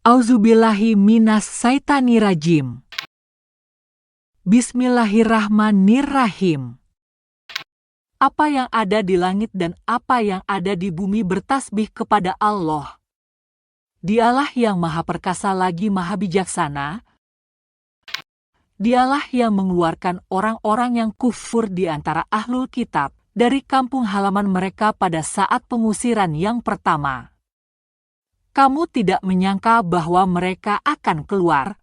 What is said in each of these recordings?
Auzubillahi minas syaitanirrajim. Bismillahirrahmanirrahim. Apa yang ada di langit dan apa yang ada di bumi bertasbih kepada Allah. Dialah yang maha perkasa lagi maha bijaksana. Dialah yang mengeluarkan orang-orang yang kufur di antara ahlul kitab dari kampung halaman mereka pada saat pengusiran yang pertama. Kamu tidak menyangka bahwa mereka akan keluar.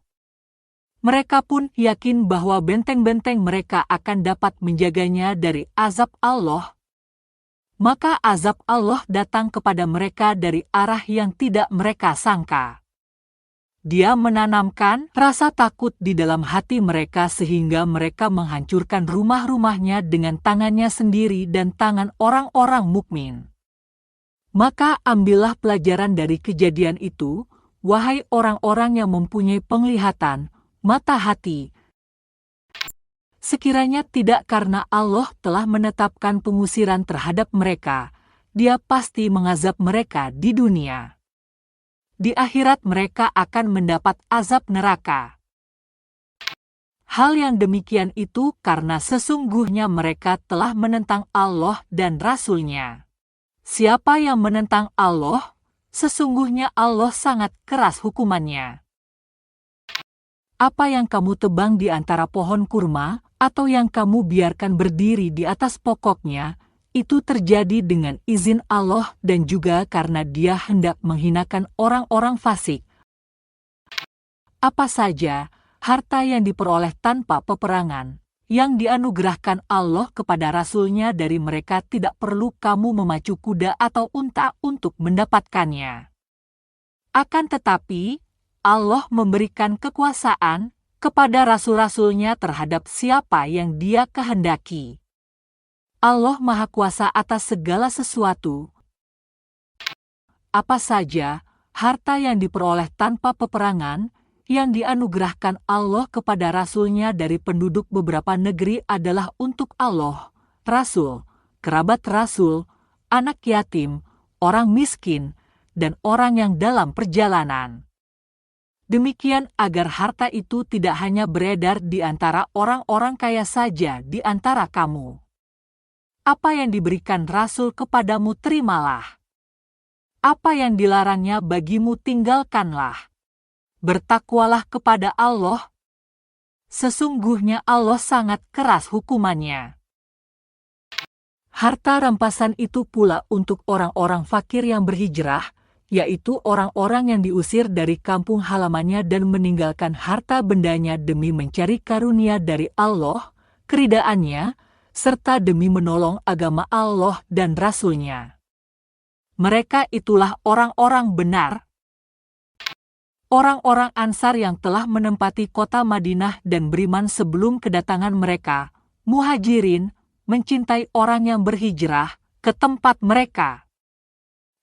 Mereka pun yakin bahwa benteng-benteng mereka akan dapat menjaganya dari azab Allah. Maka azab Allah datang kepada mereka dari arah yang tidak mereka sangka. Dia menanamkan rasa takut di dalam hati mereka sehingga mereka menghancurkan rumah-rumahnya dengan tangannya sendiri dan tangan orang-orang mukmin. Maka ambillah pelajaran dari kejadian itu, wahai orang-orang yang mempunyai penglihatan, mata hati. Sekiranya tidak karena Allah telah menetapkan pengusiran terhadap mereka, Dia pasti mengazab mereka di dunia. Di akhirat mereka akan mendapat azab neraka. Hal yang demikian itu karena sesungguhnya mereka telah menentang Allah dan Rasul-Nya. Siapa yang menentang Allah, sesungguhnya Allah sangat keras hukumannya. Apa yang kamu tebang di antara pohon kurma, atau yang kamu biarkan berdiri di atas pokoknya, itu terjadi dengan izin Allah dan juga karena Dia hendak menghinakan orang-orang fasik. Apa saja harta yang diperoleh tanpa peperangan, yang dianugerahkan Allah kepada Rasul-Nya dari mereka tidak perlu kamu memacu kuda atau unta untuk mendapatkannya. Akan tetapi, Allah memberikan kekuasaan kepada Rasul-Rasul-Nya terhadap siapa yang Dia kehendaki. Allah Maha Kuasa atas segala sesuatu. Apa saja harta yang diperoleh tanpa peperangan, yang dianugerahkan Allah kepada Rasul-Nya dari penduduk beberapa negeri adalah untuk Allah, Rasul, kerabat Rasul, anak yatim, orang miskin, dan orang yang dalam perjalanan. Demikian agar harta itu tidak hanya beredar di antara orang-orang kaya saja di antara kamu. Apa yang diberikan Rasul kepadamu terimalah. Apa yang dilarangnya bagimu tinggalkanlah. Bertakwalah kepada Allah. Sesungguhnya Allah sangat keras hukumannya. Harta rampasan itu pula untuk orang-orang fakir yang berhijrah, yaitu orang-orang yang diusir dari kampung halamannya dan meninggalkan harta bendanya demi mencari karunia dari Allah, keridaannya, serta demi menolong agama Allah dan Rasul-Nya. Mereka itulah orang-orang benar. Orang-orang Ansar yang telah menempati kota Madinah dan beriman sebelum kedatangan mereka, Muhajirin, mencintai orang yang berhijrah ke tempat mereka.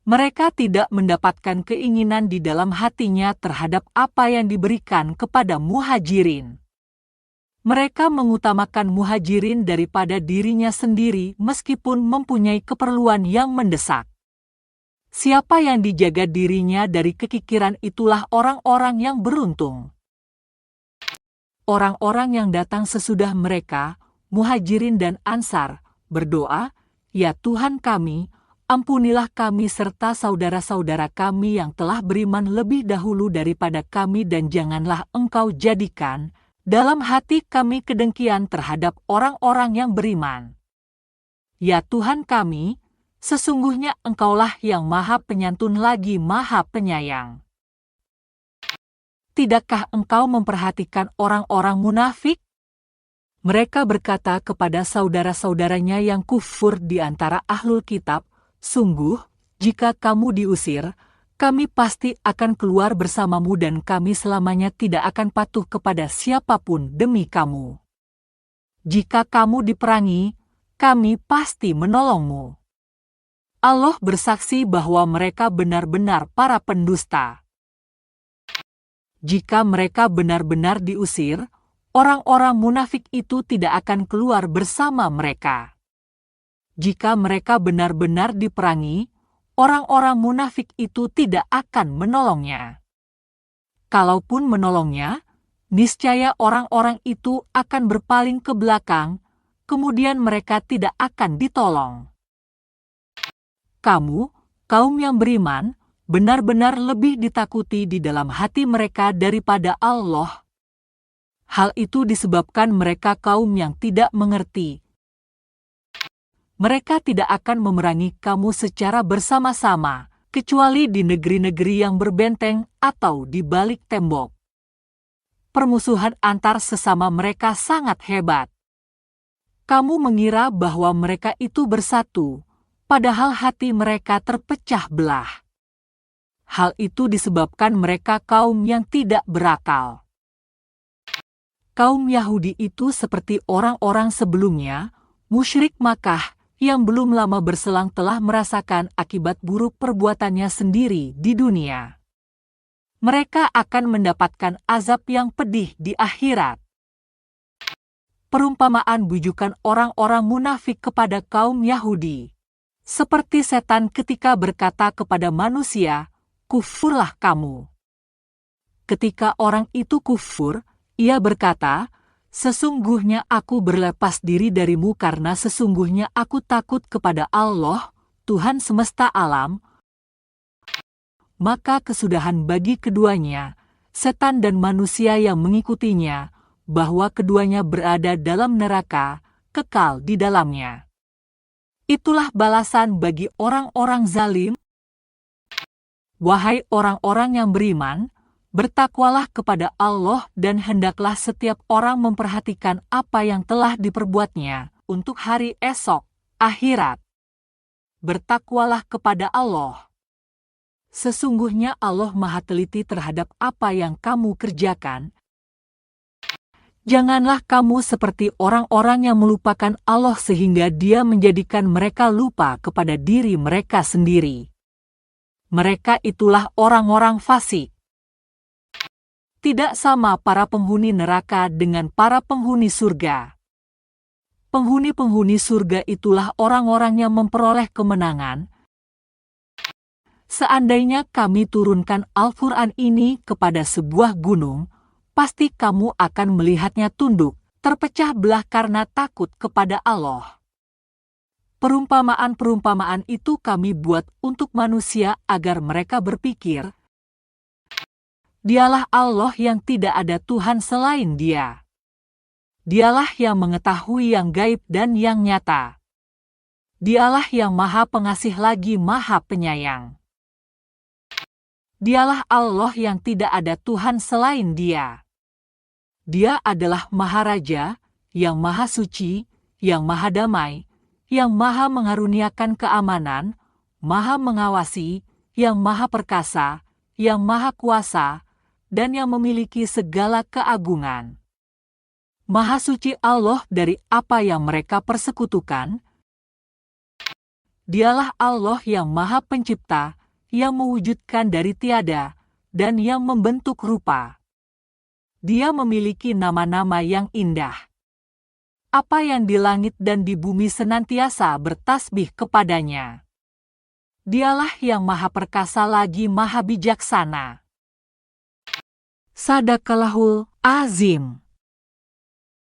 Mereka tidak mendapatkan keinginan di dalam hatinya terhadap apa yang diberikan kepada Muhajirin. Mereka mengutamakan Muhajirin daripada dirinya sendiri meskipun mempunyai keperluan yang mendesak. Siapa yang dijaga dirinya dari kekikiran itulah orang-orang yang beruntung. Orang-orang yang datang sesudah mereka, Muhajirin dan Ansar, berdoa, "Ya Tuhan kami, ampunilah kami serta saudara-saudara kami yang telah beriman lebih dahulu daripada kami dan janganlah Engkau jadikan dalam hati kami kedengkian terhadap orang-orang yang beriman. Ya Tuhan kami, sesungguhnya Engkaulah yang Maha Penyantun lagi Maha Penyayang. Tidakkah Engkau memperhatikan orang-orang munafik? Mereka berkata kepada saudara-saudaranya yang kufur di antara ahlul kitab, sungguh, jika kamu diusir, kami pasti akan keluar bersamamu dan kami selamanya tidak akan patuh kepada siapapun demi kamu. Jika kamu diperangi, kami pasti menolongmu. Allah bersaksi bahwa mereka benar-benar para pendusta. Jika mereka benar-benar diusir, orang-orang munafik itu tidak akan keluar bersama mereka. Jika mereka benar-benar diperangi, orang-orang munafik itu tidak akan menolongnya. Kalaupun menolongnya, niscaya orang-orang itu akan berpaling ke belakang, kemudian mereka tidak akan ditolong. Kamu, kaum yang beriman, benar-benar lebih ditakuti di dalam hati mereka daripada Allah. Hal itu disebabkan mereka kaum yang tidak mengerti. Mereka tidak akan memerangi kamu secara bersama-sama, kecuali di negeri-negeri yang berbenteng atau di balik tembok. Permusuhan antar sesama mereka sangat hebat. Kamu mengira bahwa mereka itu bersatu, padahal hati mereka terpecah belah. Hal itu disebabkan mereka kaum yang tidak berakal. Kaum Yahudi itu seperti orang-orang sebelumnya, musyrik Makkah, yang belum lama berselang telah merasakan akibat buruk perbuatannya sendiri di dunia. Mereka akan mendapatkan azab yang pedih di akhirat. Perumpamaan bujukan orang-orang munafik kepada kaum Yahudi. Seperti setan ketika berkata kepada manusia, "Kufurlah kamu." Ketika orang itu kufur, ia berkata, "Sesungguhnya aku berlepas diri darimu karena sesungguhnya aku takut kepada Allah, Tuhan semesta alam." Maka kesudahan bagi keduanya, setan dan manusia yang mengikutinya, bahwa keduanya berada dalam neraka, kekal di dalamnya. Itulah balasan bagi orang-orang zalim. Wahai orang-orang yang beriman, bertakwalah kepada Allah dan hendaklah setiap orang memperhatikan apa yang telah diperbuatnya untuk hari esok, akhirat. Bertakwalah kepada Allah. Sesungguhnya Allah Maha Teliti terhadap apa yang kamu kerjakan. Janganlah kamu seperti orang-orang yang melupakan Allah sehingga Dia menjadikan mereka lupa kepada diri mereka sendiri. Mereka itulah orang-orang fasik. Tidak sama para penghuni neraka dengan para penghuni surga. Penghuni-penghuni surga itulah orang-orang yang memperoleh kemenangan. Seandainya kami turunkan Al-Quran ini kepada sebuah gunung, pasti kamu akan melihatnya tunduk, terpecah belah karena takut kepada Allah. Perumpamaan-perumpamaan itu kami buat untuk manusia agar mereka berpikir, Dialah Allah yang tidak ada Tuhan selain Dia. Dialah yang mengetahui yang gaib dan yang nyata. Dialah yang Maha Pengasih lagi Maha Penyayang. Dialah Allah yang tidak ada Tuhan selain Dia. Dia adalah Maharaja, yang Maha Suci, yang Maha Damai, yang Maha Mengaruniakan keamanan, Maha Mengawasi, yang Maha Perkasa, yang Maha Kuasa, dan yang memiliki segala keagungan. Maha Suci Allah dari apa yang mereka persekutukan. Dialah Allah yang Maha Pencipta, yang mewujudkan dari tiada, dan yang membentuk rupa. Dia memiliki nama-nama yang indah. Apa yang di langit dan di bumi senantiasa bertasbih kepadanya. Dialah yang Maha Perkasa lagi Maha Bijaksana. Sadaqallahul Azim.